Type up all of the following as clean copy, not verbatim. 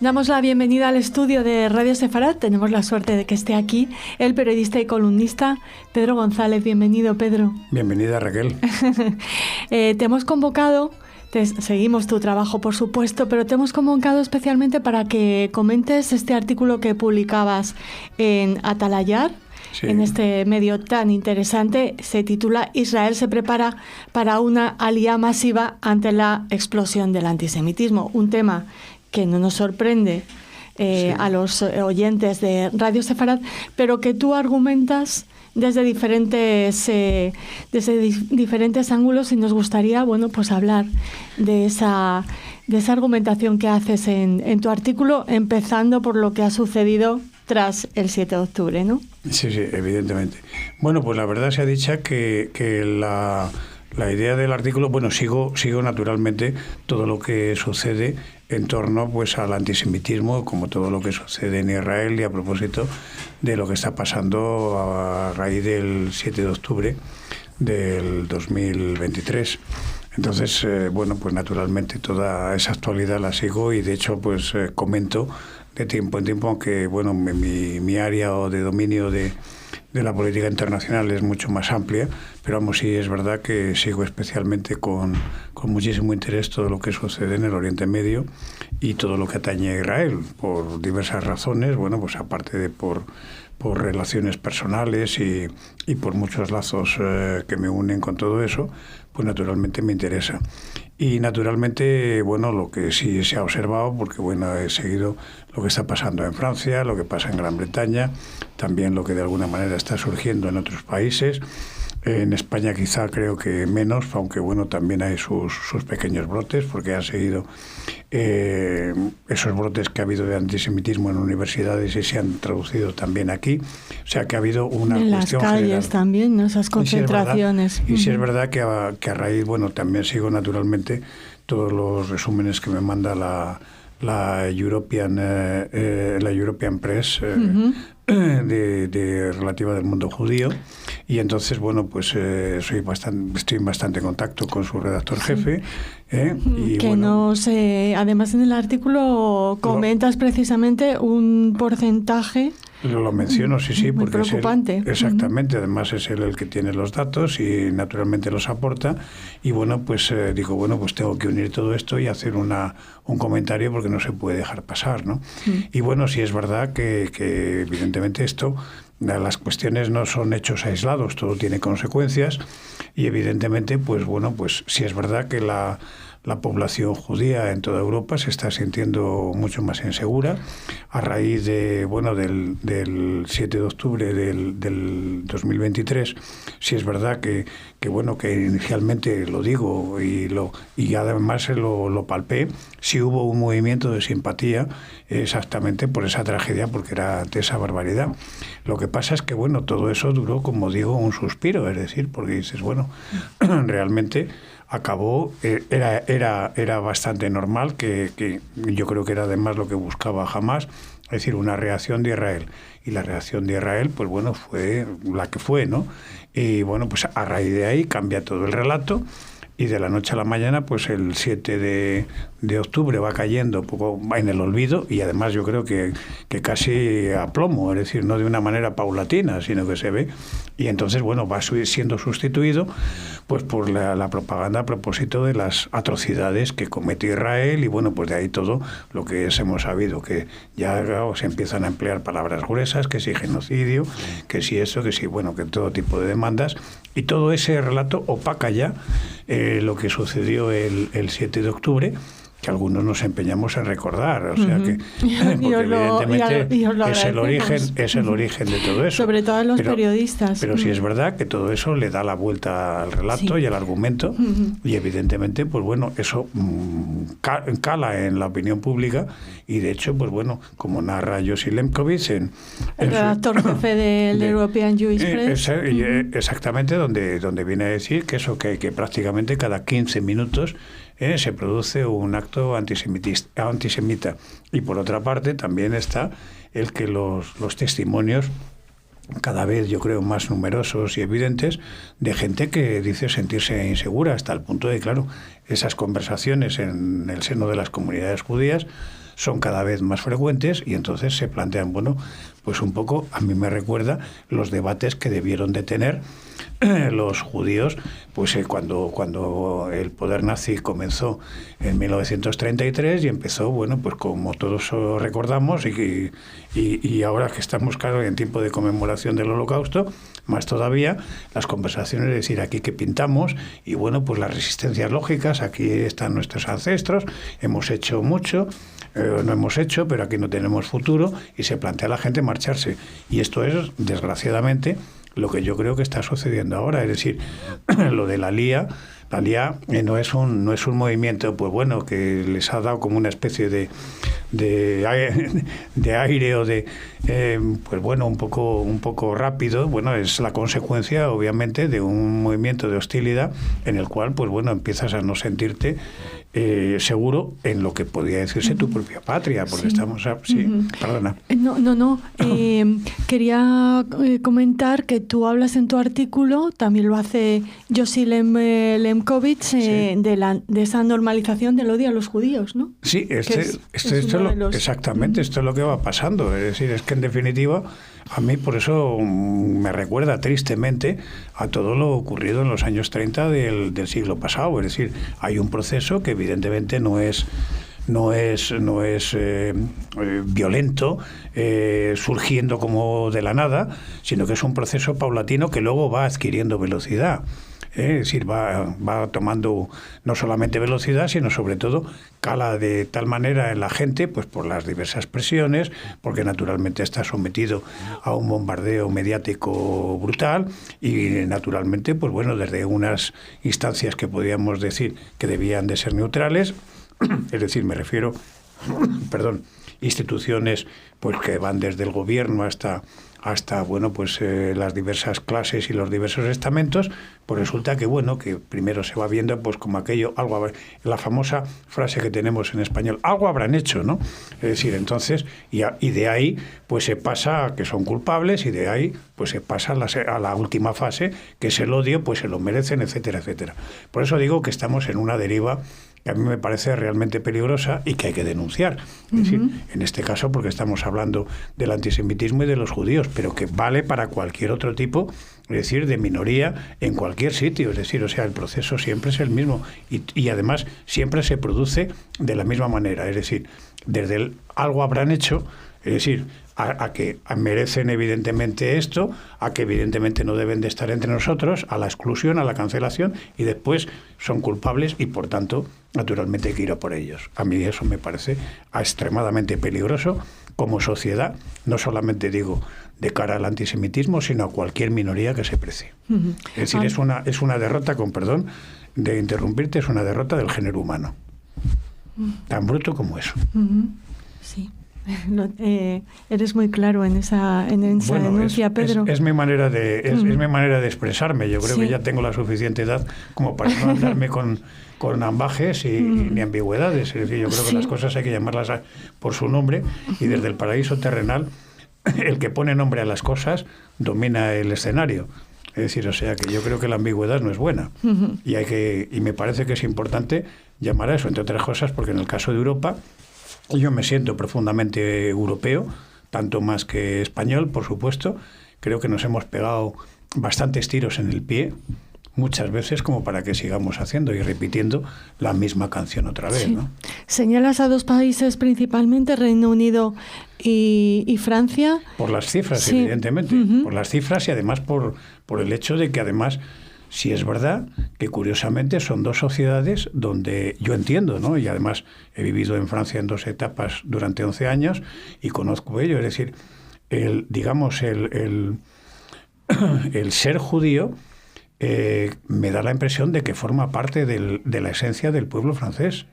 Damos la bienvenida al estudio de Radio Sefarad. Tenemos la suerte de que esté aquí el periodista y columnista Pedro González. Bienvenido, Pedro. Bienvenida, Raquel. Te hemos convocado, seguimos tu trabajo, por supuesto, pero te hemos convocado especialmente para que comentes este artículo que publicabas en Atalayar. Sí. En este medio tan interesante. Se titula Israel se prepara para una alía masiva ante la explosión del antisemitismo. Un tema que no nos sorprende a los oyentes de Radio Sefarad, pero que tú argumentas desde diferentes ángulos, y nos gustaría, bueno, pues hablar de esa argumentación que haces en tu artículo, empezando por lo que ha sucedido tras el 7 de octubre, ¿no? Sí, evidentemente. Bueno, pues la verdad sea dicha que la idea del artículo, bueno, sigo naturalmente todo lo que sucede en torno pues al antisemitismo, como todo lo que sucede en Israel, y a propósito de lo que está pasando a raíz del 7 de octubre del 2023. Entonces, bueno, pues naturalmente toda esa actualidad la sigo, y de hecho pues comento de tiempo en tiempo, aunque bueno, mi área de dominio de la política internacional es mucho más amplia, pero vamos, sí es verdad que sigo especialmente con muchísimo interés todo lo que sucede en el Oriente Medio y todo lo que atañe a Israel, por diversas razones, bueno, pues aparte de por relaciones personales y por muchos lazos que me unen con todo eso, pues naturalmente me interesa. Y naturalmente, bueno, lo que sí se ha observado, porque bueno, he seguido lo que está pasando en Francia, lo que pasa en Gran Bretaña, también lo que de alguna manera está surgiendo en otros países. En España quizá creo que menos, aunque bueno, también hay sus pequeños brotes, porque han seguido esos brotes que ha habido de antisemitismo en universidades y se han traducido también aquí. O sea que ha habido una en cuestión las calles general. También, ¿no? Esas concentraciones. Y sí es verdad que a raíz, bueno, también sigo naturalmente todos los resúmenes que me manda la European Press de relativa del mundo judío, y entonces bueno, pues estoy en bastante contacto con su redactor jefe, y que bueno, no sé, además en el artículo comentas precisamente un porcentaje. Lo menciono, sí, muy porque preocupante. Es él, exactamente, además es él el que tiene los datos y naturalmente los aporta, y bueno, pues digo, bueno, pues tengo que unir todo esto y hacer un comentario, porque no se puede dejar pasar, ¿no? Y bueno, sí es verdad que evidentemente esto, las cuestiones no son hechos aislados, todo tiene consecuencias, y evidentemente, pues bueno, pues sí es verdad que la población judía en toda Europa se está sintiendo mucho más insegura a raíz de, bueno, del 7 de octubre del 2023. Sí es verdad que bueno, que inicialmente lo digo y además lo palpé, sí hubo un movimiento de simpatía exactamente por esa tragedia, porque era de esa barbaridad. Lo que pasa es que bueno, todo eso duró, como digo, un suspiro, es decir, porque dices, bueno, realmente acabó, era bastante normal, que yo creo que era además lo que buscaba Hamás, es decir, una reacción de Israel. Y la reacción de Israel, pues bueno, fue la que fue, ¿no? Y bueno, pues a raíz de ahí cambia todo el relato, y de la noche a la mañana, pues el 7 de octubre va cayendo un poco en el olvido, y además yo creo que casi a plomo, es decir, no de una manera paulatina, sino que se ve, y entonces, bueno, va siendo sustituido pues por la propaganda a propósito de las atrocidades que comete Israel, y bueno, pues de ahí todo lo que hemos sabido, que ya claro, se empiezan a emplear palabras gruesas, que si genocidio, que si eso, que si, bueno, que todo tipo de demandas, y todo ese relato opaca ya lo que sucedió el 7 de octubre, que algunos nos empeñamos en recordar, o sea que porque evidentemente es el origen de todo eso. Sobre todo los periodistas. Pero sí es verdad que todo eso le da la vuelta al relato y al argumento, y evidentemente, pues bueno, eso cala en la opinión pública, y de hecho, pues bueno, como narra Yossi Lemkowitz el redactor jefe del European Jewish Press. Exactamente, donde viene a decir que eso, que prácticamente cada 15 minutos se produce un acto antisemita. Y por otra parte también está el que los testimonios, cada vez yo creo más numerosos y evidentes, de gente que dice sentirse insegura, hasta el punto de, claro, esas conversaciones en el seno de las comunidades judías son cada vez más frecuentes y entonces se plantean, bueno, pues un poco, a mí me recuerda los debates que debieron de tener los judíos, pues cuando el poder nazi comenzó en 1933 y empezó, bueno, pues como todos recordamos y ahora que estamos, claro, en tiempo de conmemoración del Holocausto, más todavía, las conversaciones, es decir, aquí que pintamos y bueno, pues las resistencias lógicas, aquí están nuestros ancestros, hemos hecho mucho, no hemos hecho, pero aquí no tenemos futuro y se plantea a la gente marcharse. Y esto es, desgraciadamente, lo que yo creo que está sucediendo ahora, es decir, lo de la LIA no es un movimiento, pues bueno, que les ha dado como una especie de aire o de, pues bueno, un poco rápido. Bueno, es la consecuencia, obviamente, de un movimiento de hostilidad en el cual, pues bueno, empiezas a no sentirte seguro en lo que podría decirse tu propia patria, porque estamos... Sí, perdona. No. Quería comentar que tú hablas en tu artículo, también lo hace Yossi Lemkovich, de esa normalización del odio a los judíos, ¿no? Sí, exactamente, esto es lo que va pasando. Es decir, es que en definitiva, a mí por eso me recuerda tristemente a todo lo ocurrido en los años 30 del siglo pasado. Es decir, hay un proceso que evidentemente no es violento, surgiendo como de la nada, sino que es un proceso paulatino que luego va adquiriendo velocidad. Es decir, va tomando no solamente velocidad, sino sobre todo cala de tal manera en la gente, pues por las diversas presiones, porque naturalmente está sometido a un bombardeo mediático brutal y naturalmente, pues bueno, desde unas instancias que podríamos decir que debían de ser neutrales, es decir, me refiero, instituciones pues que van desde el gobierno hasta bueno, pues las diversas clases y los diversos estamentos, pues resulta que bueno, que primero se va viendo pues como aquello, la famosa frase que tenemos en español, algo habrán hecho, ¿no? Es decir, entonces, y de ahí pues se pasa a que son culpables y de ahí pues se pasa a la última fase, que es el odio, pues se lo merecen, etcétera, etcétera. Por eso digo que estamos en una deriva que a mí me parece realmente peligrosa y que hay que denunciar. Es decir, en este caso porque estamos hablando del antisemitismo y de los judíos, pero que vale para cualquier otro tipo, es decir, de minoría en cualquier sitio. Es decir, o sea, el proceso siempre es el mismo y además siempre se produce de la misma manera. Es decir, desde el algo habrán hecho, es decir, a que merecen evidentemente esto, a que evidentemente no deben de estar entre nosotros, a la exclusión, a la cancelación, y después son culpables y por tanto naturalmente hay que ir a por ellos. A mí eso me parece extremadamente peligroso como sociedad, no solamente digo de cara al antisemitismo, sino a cualquier minoría que se precie. Es decir, es una derrota, con perdón de interrumpirte, es una derrota del género humano. Tan bruto como eso. Sí. No, eres muy claro en esa denuncia, Pedro. Es mi manera de mi manera de expresarme. Yo creo que ya tengo la suficiente edad como para no andarme con ambajes ni ambigüedades. Es decir, yo creo que las cosas hay que llamarlas por su nombre y desde el paraíso terrenal el que pone nombre a las cosas domina el escenario. Es decir, o sea que yo creo que la ambigüedad no es buena y me parece que es importante llamar a eso, entre otras cosas, porque en el caso de Europa yo me siento profundamente europeo, tanto más que español, por supuesto. Creo que nos hemos pegado bastantes tiros en el pie, muchas veces, como para que sigamos haciendo y repitiendo la misma canción otra vez, ¿no? Señalas a dos países principalmente, Reino Unido y Francia. Por las cifras, evidentemente. Por las cifras y además por el hecho de que además... Sí es verdad que curiosamente son dos sociedades donde yo entiendo, ¿no? Y además he vivido en Francia en 2 etapas durante 11 años y conozco ello. Es decir, el ser judío me da la impresión de que forma parte de la esencia del pueblo francés.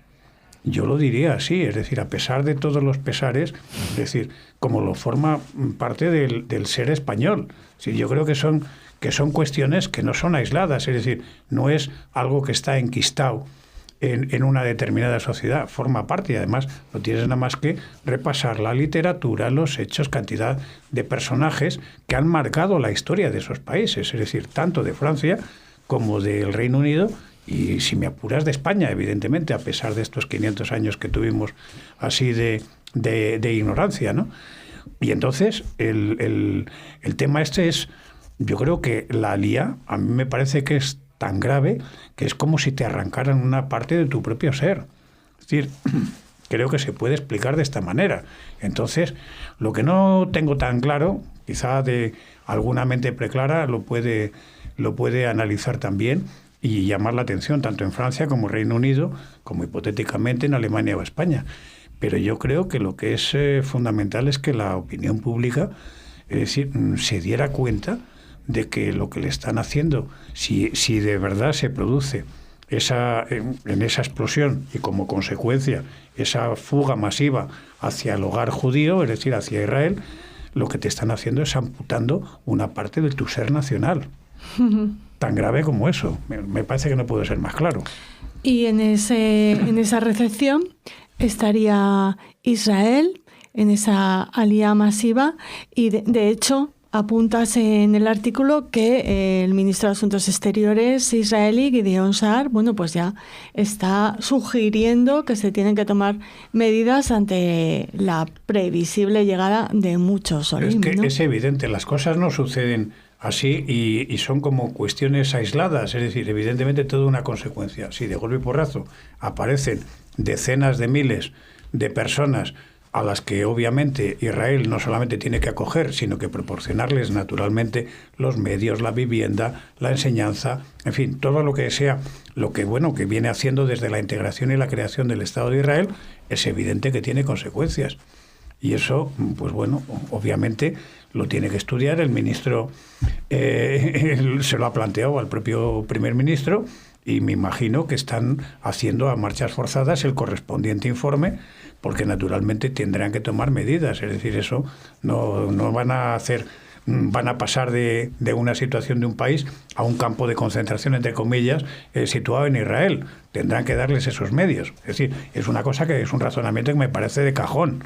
Yo lo diría así, es decir, a pesar de todos los pesares, es decir, como lo forma parte del ser español. Sí, yo creo que son cuestiones que no son aisladas, es decir, no es algo que está enquistado en una determinada sociedad, forma parte y además no tienes nada más que repasar la literatura, los hechos, cantidad de personajes que han marcado la historia de esos países, es decir, tanto de Francia como del Reino Unido y si me apuras de España, evidentemente, a pesar de estos 500 años que tuvimos así de ignorancia, ¿no? Y entonces el tema este es, yo creo que la lía, a mí me parece que es tan grave que es como si te arrancaran una parte de tu propio ser. Es decir, creo que se puede explicar de esta manera. Entonces, lo que no tengo tan claro, quizá de alguna mente preclara lo puede analizar también y llamar la atención, tanto en Francia como en Reino Unido, como hipotéticamente en Alemania o España. Pero yo creo que lo que es fundamental es que la opinión pública, es decir, se diera cuenta de que lo que le están haciendo, si de verdad se produce en esa explosión y como consecuencia esa fuga masiva hacia el hogar judío, es decir, hacia Israel, lo que te están haciendo es amputando una parte de tu ser nacional. Tan grave como eso. Me parece que no puede ser más claro. Y en esa recepción estaría Israel, en esa alía masiva, y de hecho apuntas en el artículo que el ministro de Asuntos Exteriores israelí, Gideon Sa'ar, bueno, pues ya está sugiriendo que se tienen que tomar medidas ante la previsible llegada de muchos olim, Es que ¿no? es evidente, las cosas no suceden así y son como cuestiones aisladas, es decir, evidentemente todo una consecuencia. Si de golpe y porrazo aparecen decenas de miles de personas a las que obviamente Israel no solamente tiene que acoger, sino que proporcionarles naturalmente los medios, la vivienda, la enseñanza, en fin, todo lo que sea, lo que que viene haciendo desde la integración y la creación del Estado de Israel, es evidente que tiene consecuencias. Y eso, pues bueno, obviamente lo tiene que estudiar el ministro, se lo ha planteado al propio primer ministro, y me imagino que están haciendo a marchas forzadas el correspondiente informe, porque naturalmente tendrán que tomar medidas. Es decir, eso no van a hacer, van a pasar de una situación de un país a un campo de concentración, entre comillas, situado en Israel. Tendrán que darles esos medios. Es decir, es una cosa que es un razonamiento que me parece de cajón.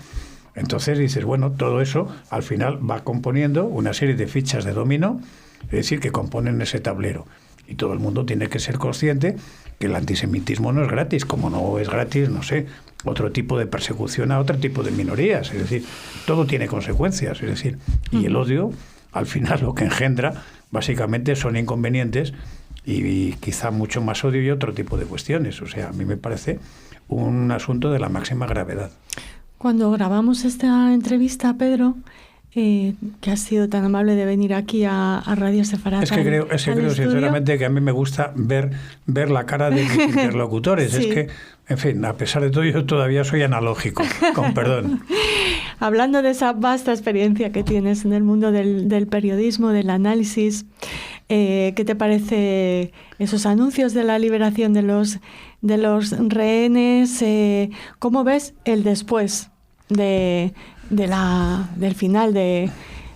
Entonces dices, bueno, todo eso al final va componiendo una serie de fichas de dominó, es decir, que componen ese tablero. Y todo el mundo tiene que ser consciente que el antisemitismo no es gratis, como no es gratis, no sé, otro tipo de persecución a otro tipo de minorías. Es decir, todo tiene consecuencias. Es decir, y el odio, al final, lo que engendra, básicamente son inconvenientes y quizá mucho más odio y otro tipo de cuestiones. O sea, a mí me parece un asunto de la máxima gravedad. Cuando grabamos esta entrevista, Pedro, que has sido tan amable de venir aquí a Radio Sefarad. Es que creo sinceramente que a mí me gusta ver la cara de mis interlocutores. Sí. Es que, en fin, a pesar de todo, yo todavía soy analógico, con perdón. Hablando de esa vasta experiencia que tienes en el mundo del periodismo, del análisis, ¿qué te parece esos anuncios de la liberación de los rehenes? ¿Cómo ves el después del final de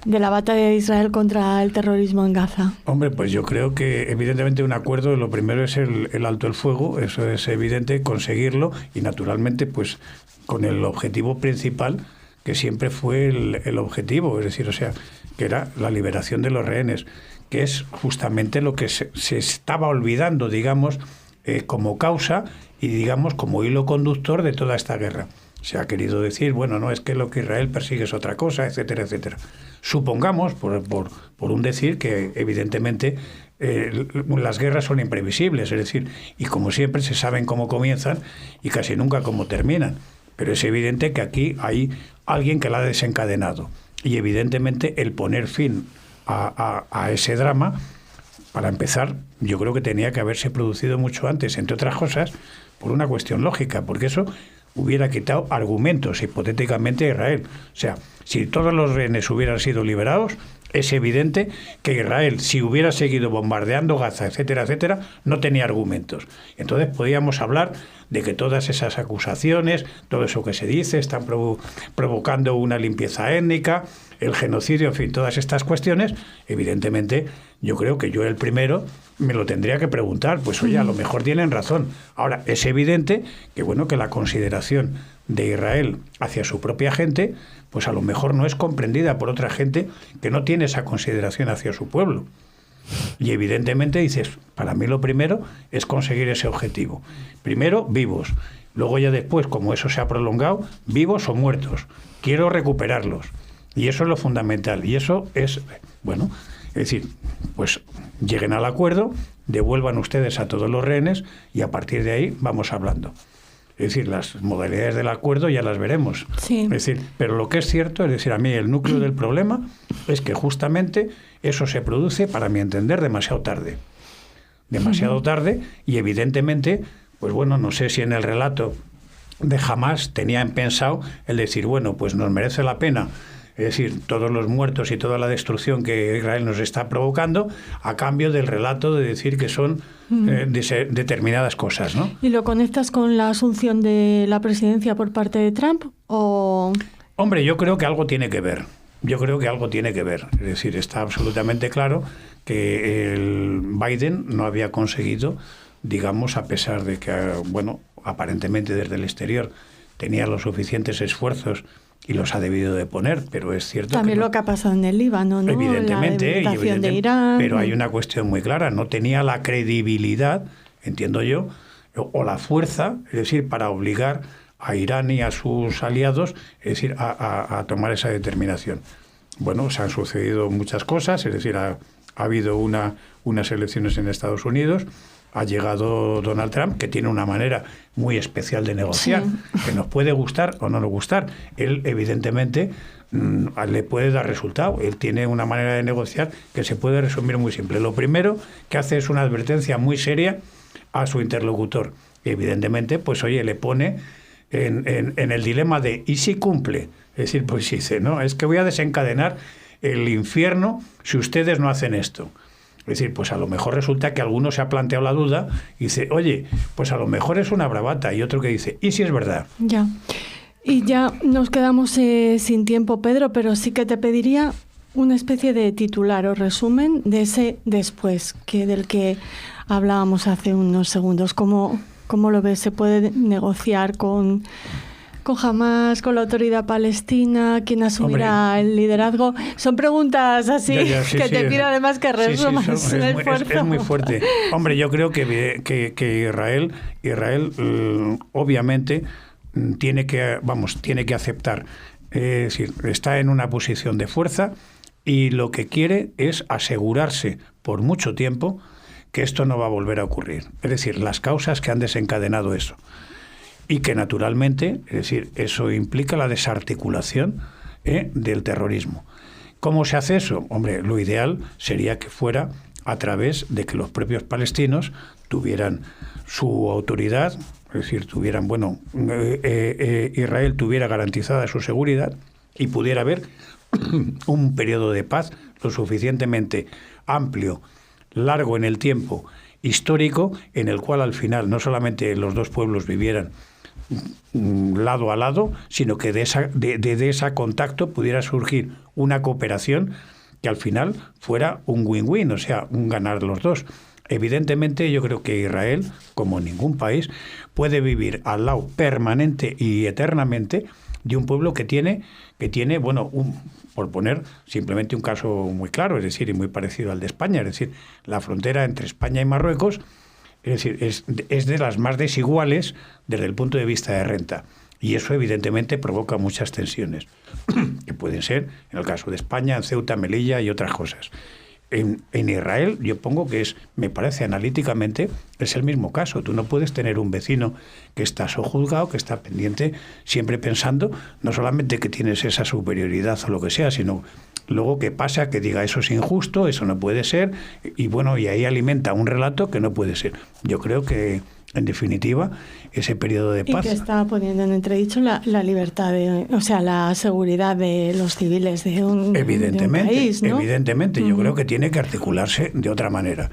la batalla de Israel contra el terrorismo en Gaza? Hombre, pues yo creo que evidentemente un acuerdo, lo primero es el alto el fuego, eso es evidente, conseguirlo, y naturalmente pues con el objetivo principal, que siempre fue el objetivo, es decir, o sea, que era la liberación de los rehenes, que es justamente lo que se estaba olvidando, digamos, como causa y digamos como hilo conductor de toda esta guerra. Se ha querido decir, bueno, no, es que lo que Israel persigue es otra cosa, etcétera, etcétera. Supongamos, por un decir, que evidentemente las guerras son imprevisibles, es decir, y como siempre se saben cómo comienzan y casi nunca cómo terminan. Pero es evidente que aquí hay alguien que la ha desencadenado. Y evidentemente el poner fin a ese drama, para empezar, yo creo que tenía que haberse producido mucho antes, entre otras cosas, por una cuestión lógica, porque eso hubiera quitado argumentos hipotéticamente a Israel. O sea, si todos los rehenes hubieran sido liberados, es evidente que Israel, si hubiera seguido bombardeando Gaza, etcétera, etcétera, no tenía argumentos. Entonces podíamos hablar de que todas esas acusaciones, todo eso que se dice, están provocando una limpieza étnica, el genocidio, en fin, todas estas cuestiones, evidentemente, yo creo que yo el primero me lo tendría que preguntar, pues oye, a lo mejor tienen razón. Ahora, es evidente que, bueno, que la consideración de Israel hacia su propia gente, pues a lo mejor no es comprendida por otra gente que no tiene esa consideración hacia su pueblo. Y evidentemente dices, para mí lo primero es conseguir ese objetivo. Primero, vivos. Luego ya después, como eso se ha prolongado, vivos o muertos. Quiero recuperarlos. Y eso es lo fundamental. Y eso es, bueno, es decir, pues lleguen al acuerdo, devuelvan ustedes a todos los rehenes y a partir de ahí vamos hablando. Es decir, las modalidades del acuerdo ya las veremos. Sí. Es decir, pero lo que es cierto, es decir, a mí el núcleo del problema es que justamente eso se produce, para mi entender, demasiado tarde. Demasiado tarde y evidentemente, pues bueno, no sé si en el relato de Hamás tenían pensado el decir, bueno, pues nos merece la pena, es decir, todos los muertos y toda la destrucción que Israel nos está provocando, a cambio del relato de decir que son determinadas cosas, ¿no? ¿Y lo conectas con la asunción de la presidencia por parte de Trump o...? Hombre, yo creo que algo tiene que ver. Yo creo que algo tiene que ver. Es decir, está absolutamente claro que el Biden no había conseguido, digamos, a pesar de que, bueno, aparentemente desde el exterior tenía los suficientes esfuerzos y los ha debido de poner, pero es cierto también que no, lo que ha pasado en el Líbano, ¿no? Evidentemente, La debilitación de Irán. Pero hay una cuestión muy clara, no tenía la credibilidad, entiendo yo, o la fuerza, es decir, para obligar a Irán y a sus aliados, es decir, a tomar esa determinación. Bueno, se han sucedido muchas cosas, es decir, ha habido unas elecciones en Estados Unidos, ha llegado Donald Trump, que tiene una manera muy especial de negociar, sí, que nos puede gustar o no nos gustar. Él, evidentemente, le puede dar resultado. Él tiene una manera de negociar que se puede resumir muy simple. Lo primero que hace es una advertencia muy seria a su interlocutor. Y evidentemente, pues oye, le pone en el dilema de ¿y si cumple? Es decir, pues dice, no, es que voy a desencadenar el infierno si ustedes no hacen esto. Es decir, pues a lo mejor resulta que alguno se ha planteado la duda y dice, oye, pues a lo mejor es una bravata. Y otro que dice, ¿y si es verdad? Ya. Y ya nos quedamos sin tiempo, Pedro, pero sí que te pediría una especie de titular o resumen de ese después, del que hablábamos hace unos segundos. ¿Cómo lo ves? ¿Se puede negociar con Hamás, con la autoridad palestina? ¿Quién asumirá el liderazgo? Son preguntas así que te pido además que resumas el esfuerzo. Es muy fuerte. Hombre, yo creo que Israel obviamente tiene que aceptar, es decir, está en una posición de fuerza y lo que quiere es asegurarse por mucho tiempo que esto no va a volver a ocurrir. Es decir, las causas que han desencadenado eso. Y que naturalmente, es decir, eso implica la desarticulación del terrorismo. ¿Cómo se hace eso? Hombre, lo ideal sería que fuera a través de que los propios palestinos tuvieran su autoridad, es decir, tuvieran, Israel tuviera garantizada su seguridad y pudiera haber un periodo de paz lo suficientemente amplio, largo en el tiempo, histórico, en el cual al final no solamente los dos pueblos vivieran lado a lado, sino que de ese contacto pudiera surgir una cooperación que al final fuera un win-win, o sea, un ganar los dos. Evidentemente, yo creo que Israel, como ningún país, puede vivir al lado permanente y eternamente de un pueblo que tiene por poner simplemente un caso muy claro, es decir, y muy parecido al de España, es decir, la frontera entre España y Marruecos, es decir, es de las más desiguales desde el punto de vista de renta. Y eso evidentemente provoca muchas tensiones, que pueden ser, en el caso de España, en Ceuta, Melilla y otras cosas. En Israel, yo pongo que me parece analíticamente, es el mismo caso. Tú no puedes tener un vecino que está sojuzgado, que está pendiente, siempre pensando, no solamente que tienes esa superioridad o lo que sea, sino luego que pasa, que diga eso es injusto, eso no puede ser, y ahí alimenta un relato que no puede ser. Yo creo que, en definitiva, ese periodo de paz... Y que está poniendo en entredicho la libertad, la seguridad de los civiles de un país, ¿no? Evidentemente, yo creo que tiene que articularse de otra manera.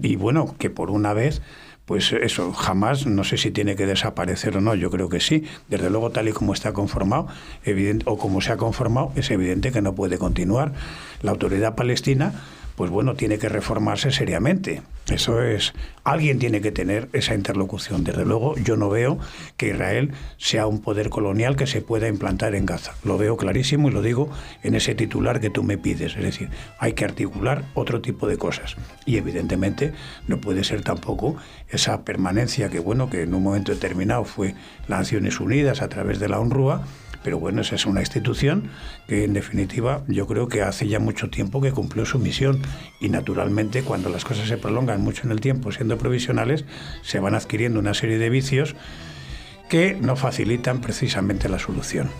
Y bueno, que por una vez, pues eso, jamás, no sé si tiene que desaparecer o no, yo creo que sí. Desde luego, tal y como está conformado, o como se ha conformado, es evidente que no puede continuar. La autoridad palestina pues bueno, tiene que reformarse seriamente. Eso es, alguien tiene que tener esa interlocución. Desde luego, yo no veo que Israel sea un poder colonial que se pueda implantar en Gaza. Lo veo clarísimo y lo digo en ese titular que tú me pides. Es decir, hay que articular otro tipo de cosas. Y evidentemente no puede ser tampoco esa permanencia que, bueno, que en un momento determinado fue las Naciones Unidas a través de la UNRWA. Pero bueno, esa es una institución que en definitiva yo creo que hace ya mucho tiempo que cumplió su misión y naturalmente cuando las cosas se prolongan mucho en el tiempo siendo provisionales se van adquiriendo una serie de vicios que no facilitan precisamente la solución.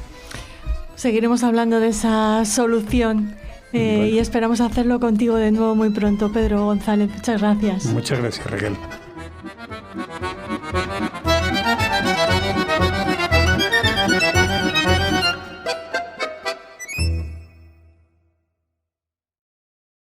Seguiremos hablando de esa solución y esperamos hacerlo contigo de nuevo muy pronto, Pedro González. Muchas gracias. Muchas gracias, Raquel.